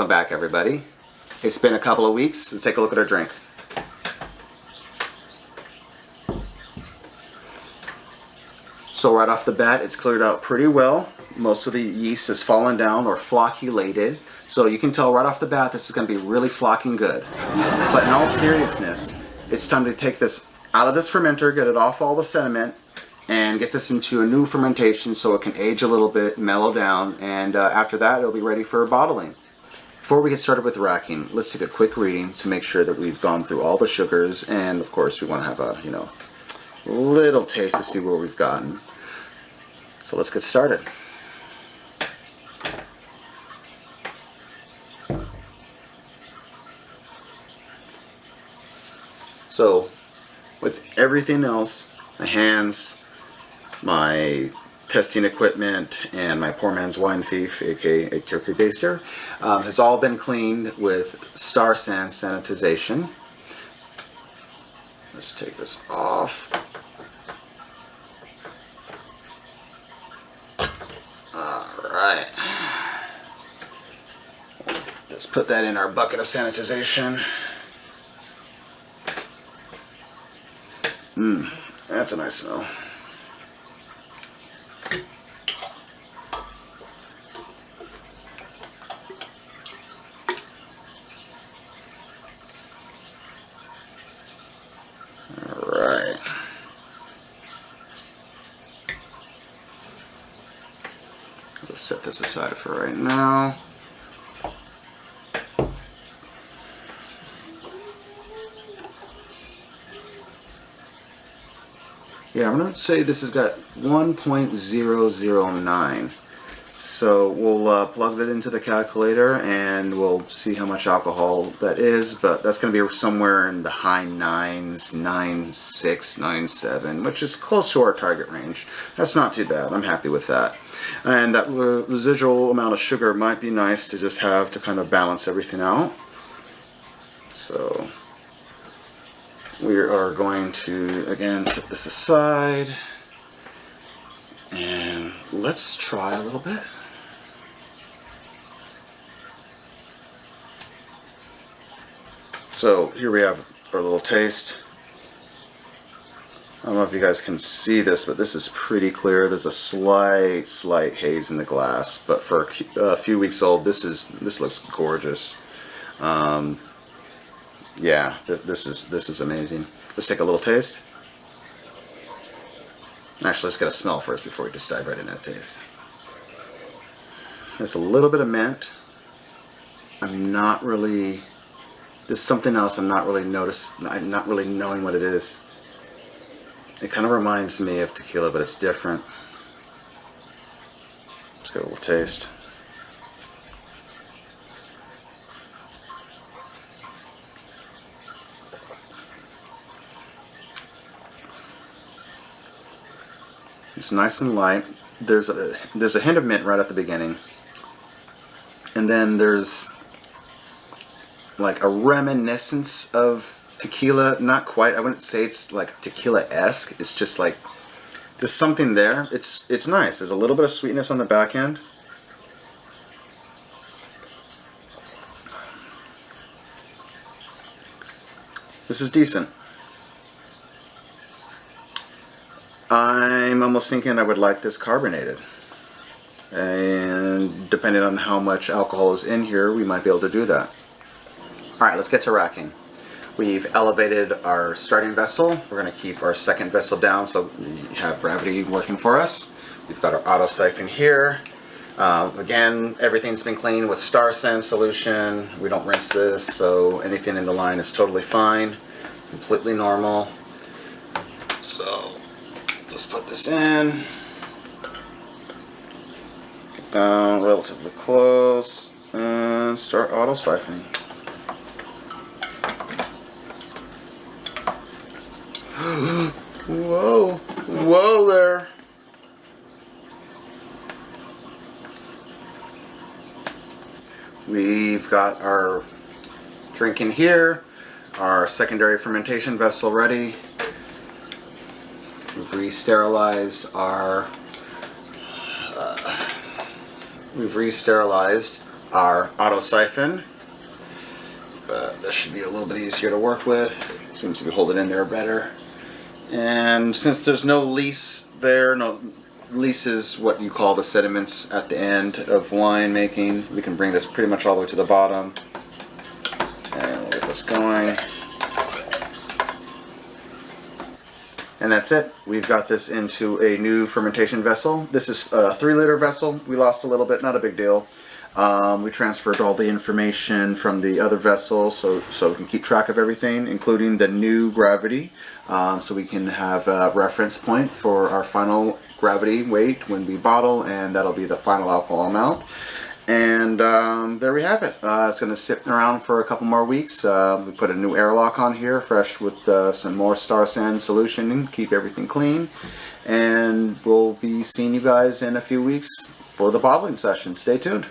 Welcome back, everybody. It's been a couple of weeks. Let's take a look at our drink. So right off the bat, it's cleared out pretty well. Most of the yeast has fallen down or flocculated. So you can tell right off the bat this is going to be really flocking good. But in all seriousness, it's time to take this out of this fermenter, get it off all the sediment, and get this into a new fermentation so it can age a little bit, mellow down, and after that it'll be ready for bottling. Before we get started with racking, let's take a quick reading to make sure that we've gone through all the sugars, and of course we want to have a little taste to see where we've gotten. So let's get started. So with everything else, my hands, my testing equipment, and my poor man's wine thief, aka a turkey baster, has all been cleaned with Star San sanitization. Let's take this off. Alright. Just put that in our bucket of sanitization. That's a nice smell. Alright. We'll set this aside for right now. Yeah, I'm going to say this has got 1.009. So we'll plug that into the calculator and we'll see how much alcohol that is, but that's going to be somewhere in the high 9s, 9.6, 9.7, which is close to our target range. That's not too bad. I'm happy with that. And that residual amount of sugar might be nice to just have to kind of balance everything out. So we are going to, again, set this aside, and let's try a little bit. So here we have our little taste. I don't know if you guys can see this, but this is pretty clear. There's a slight haze in the glass, but for a few weeks old, this looks gorgeous. Yeah, this is amazing. Let's take a little taste. Actually, let's get a smell first before we just dive right into that taste. There's a little bit of mint. There's something else I'm not really knowing what it is. It kind of reminds me of tequila, but it's different. Let's get a little taste. It's nice and light. There's a hint of mint right at the beginning, and then there's like a reminiscence of tequila. Not quite. I wouldn't say it's like tequila-esque. It's just like there's something there. It's nice. There's a little bit of sweetness on the back end. This is decent. I'm almost thinking I would like this carbonated, and depending on how much alcohol is in here, we might be able to do that. Alright, let's get to racking. We've elevated our starting vessel. We're going to keep our second vessel down so we have gravity working for us. We've got our auto siphon here. Again, everything's been cleaned with Star San solution. We don't rinse this, so anything in the line is totally fine, completely normal. So just put this in, get down relatively close, and start auto siphoning. Whoa there. We've got our drink in here, our secondary fermentation vessel ready. We've re-sterilized our auto siphon. This should be a little bit easier to work with. Seems to be holding in there better. And since there's no Elyse there, Elyse is what you call the sediments at the end of wine making. We can bring this pretty much all the way to the bottom. And we'll get this going. And that's it. We've got this into a new fermentation vessel. This is a 3-liter vessel. We lost a little bit, not a big deal. We transferred all the information from the other vessel so we can keep track of everything, including the new gravity, so we can have a reference point for our final gravity weight when we bottle, and that'll be the final alcohol amount. And there we have it. It's going to sit around for a couple more weeks. We put a new airlock on here, fresh with some more Star San solution, and keep everything clean. And we'll be seeing you guys in a few weeks for the bottling session. Stay tuned.